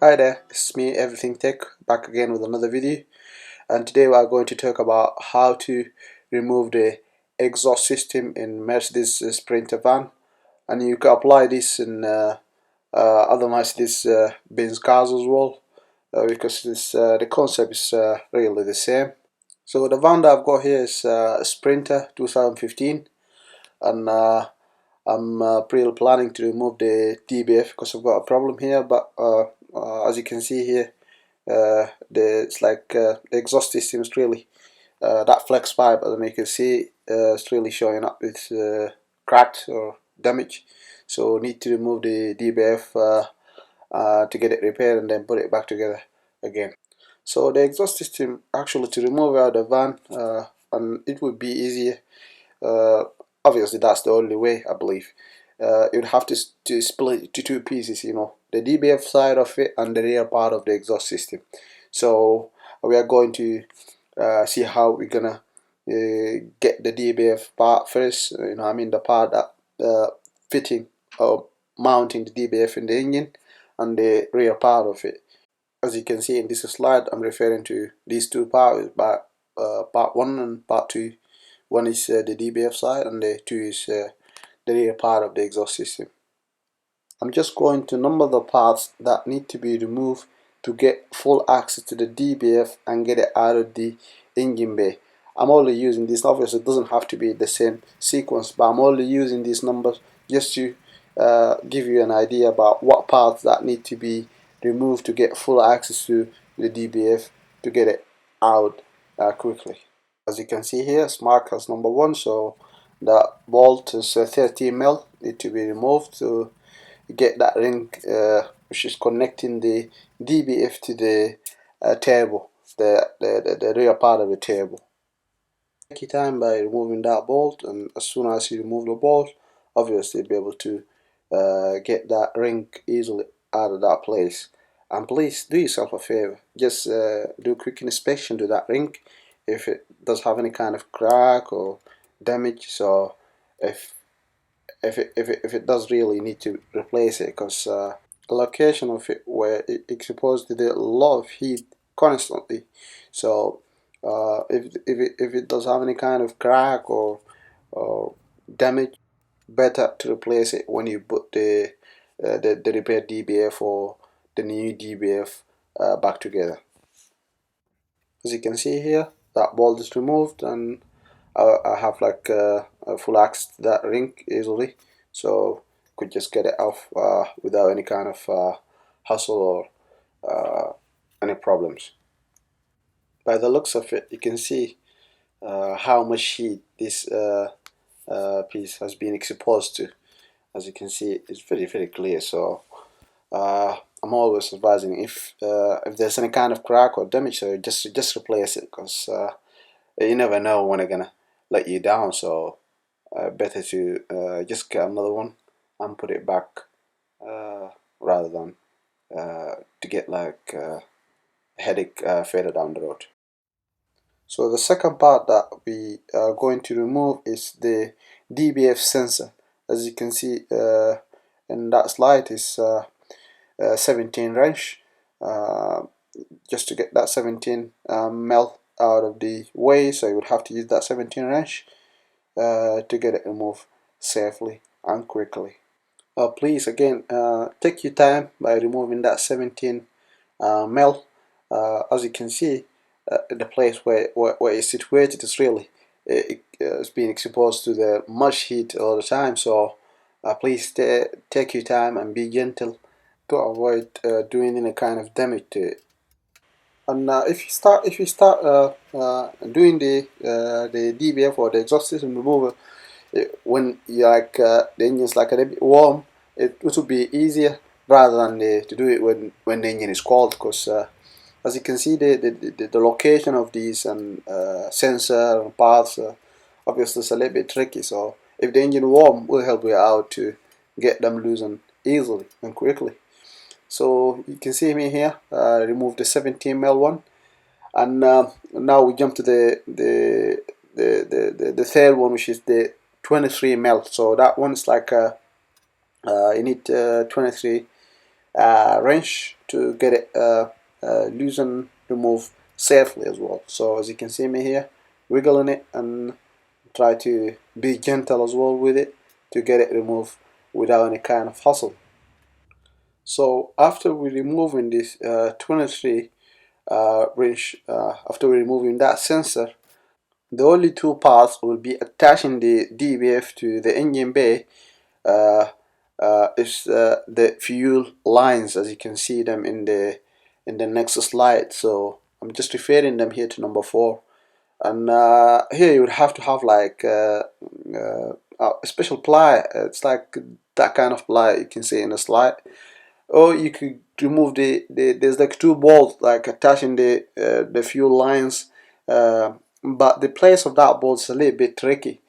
Hi there, this is me, Everything Tech, back again with another video. And today we are going to talk about how to remove the exhaust system in Mercedes Sprinter van. And you can apply this in other Mercedes Benz cars as well, because the concept is really the same. So the van that I've got here is Sprinter 2015, and I'm really planning to remove the DPF because I've got a problem here. But as you can see here, the exhaust system is really that flex pipe, as you can see, it's really showing up with cracked or damage. So need to remove the DPF to get it repaired and then put it back together again. So the exhaust system, actually, to remove out the van, and it would be easier. Uh, Obviously, that's the only way, I believe. You'd have to split it to two pieces, the DPF side of it and the rear part of the exhaust system. So we are going to see how we're gonna get the DPF part first. The part that fitting or mounting the DPF in the engine, and the rear part of it. As you can see in this slide, I'm referring to these two parts, part 1 and part 2. One is the DPF side, and the 2 is the rear part of the exhaust system. I'm just going to number the parts that need to be removed to get full access to the DPF and get it out of the engine bay. I'm only using this, obviously it doesn't have to be the same sequence, but I'm only using these numbers just to give you an idea about what parts that need to be removed to get full access to the DPF to get it out quickly. As you can see here, it's marked as number 1, so the bolt is 13mm, need to be removed to get that ring which is connecting the DPF to the turbo, the rear part of the turbo. Take your time by removing that bolt, and as soon as you remove the bolt, obviously you'll be able to get that ring easily out of that place. And please do yourself a favor, just do a quick inspection to that ring if it does have any kind of crack or damage. So if it does really need to replace it, because the location of it where it's exposed to a lot of heat constantly. So if it does have any kind of crack or damage, better to replace it when you put the repaired DPF or the new DPF back together. As you can see here, that bolt is removed, and I have like a full access to that ring easily, so could just get it off without any kind of hassle or any problems. By the looks of it, you can see how much heat this piece has been exposed to. As you can see, it's very clear. So I'm always advising, if there's any kind of crack or damage, so just replace it, because you never know when they're gonna let you down. So better to just get another one and put it back rather than to get like a headache further down the road. So the second part that we are going to remove is the DPF sensor. As you can see in that slide, is 17 wrench. Just to get that 17 mil out of the way, so you would have to use that 17 wrench to get it removed safely and quickly. Please again take your time by removing that 17 mil. As you can see, the place where it's situated is really it's being exposed to the much heat all the time. So please take your time and be gentle to avoid doing any kind of damage to it. And if you start doing the DPF or the exhaust system removal when you the engine's like a bit warm, it would be easier rather than to do it when the engine is cold, because as you can see, the location of these and sensor and parts obviously is a little bit tricky. So if the engine warm, will help you out to get them loosened easily and quickly. So you can see me here, remove the 17 mil one, and now we jump to the third one, which is the 23 mil. So that one is like you need 23 wrench to get it loose and remove safely as well. So as you can see me here, wiggling it and try to be gentle as well with it to get it removed without any kind of hassle. So after we removing this 23 wrench, after removing that sensor, the only two parts will be attaching the DPF to the engine bay. Is the fuel lines, as you can see them in the next slide. So I'm just referring them here to number 4, and here you would have to have like a special ply. It's like that kind of ply you can see in the slide, or you could remove there's like 2 bolts like attaching the fuel lines, but the place of that bolt is a little bit tricky.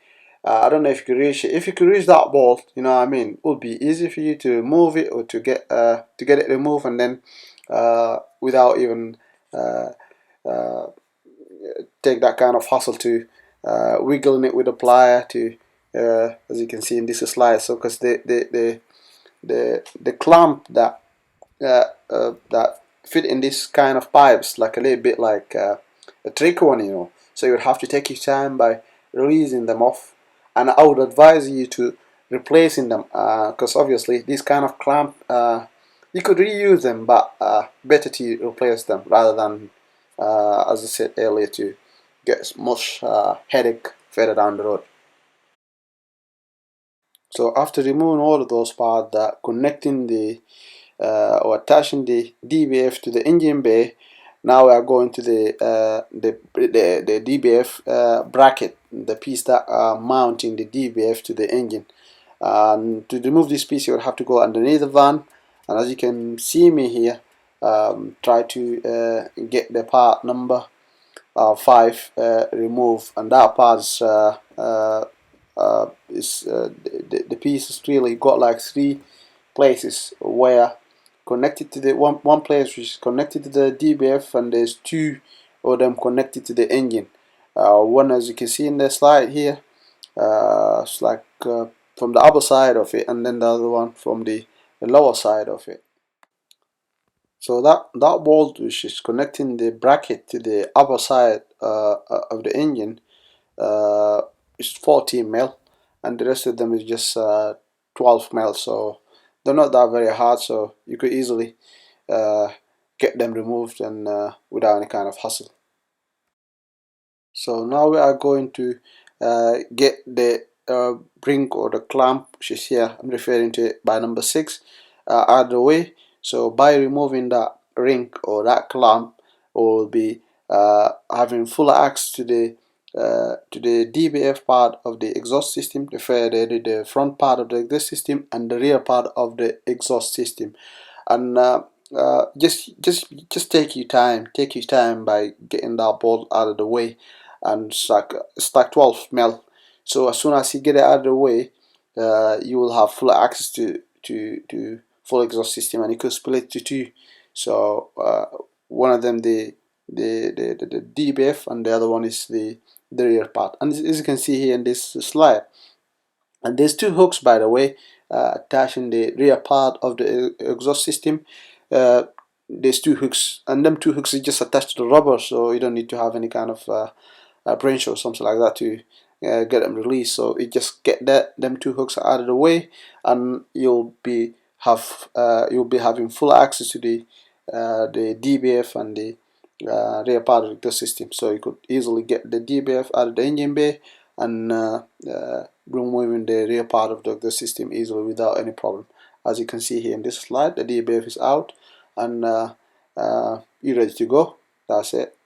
I don't know if you could reach it. If you could reach that bolt, you know what I mean, it would be easy for you to remove it or to get it removed, and then without even take that kind of hassle to wiggling it with a plier to as you can see in this slide. So because the clamp that that fit in this kind of pipes like a little bit like a tricky one, you know, so you would have to take your time by releasing them off, and I would advise you to replacing them because obviously this kind of clamp you could reuse them, but better to replace them rather than as I said earlier, to get much headache further down the road. So after removing all of those parts that connecting the or attaching the DPF to the engine bay, now we are going to the DPF bracket, the piece that mounting the DPF to the engine. And to remove this piece, you will have to go underneath the van, and as you can see me here, try to get the part number 5 remove, and that part is the piece is really got like 3 places where connected to the one place which is connected to the DPF, and there's 2 of them connected to the engine. One, as you can see in the slide here, it's like from the upper side of it, and then the other one from the lower side of it. So that bolt which is connecting the bracket to the upper side of the engine is 14 mil, and the rest of them is just 12 mil. So they're not that very hard, so you could easily get them removed and without any kind of hassle. So now we are going to get the ring or the clamp, which is here, I'm referring to it by number 6, out of the way. So by removing that ring or that clamp, we'll be having full access to the DPF part of the exhaust system, the front part of the exhaust system, and the rear part of the exhaust system. And just take your time by getting that bolt out of the way, and it's like 12 mil. So as soon as you get it out of the way, you will have full access to full exhaust system, and you could split it to 2. So one of them the DPF, and the other one is the rear part. And as you can see here in this slide, and there's 2 hooks, by the way, attaching the rear part of the exhaust system. There's 2 hooks, and them 2 hooks is just attached to the rubber, so you don't need to have any kind of a wrench or something like that to get them released. So you just get them 2 hooks out of the way, and you'll be having full access to the DPF and the rear part of the system. So you could easily get the DPF out of the engine bay and removing the rear part of the system easily without any problem. As you can see here in this slide, the DPF is out, and you're ready to go. That's it.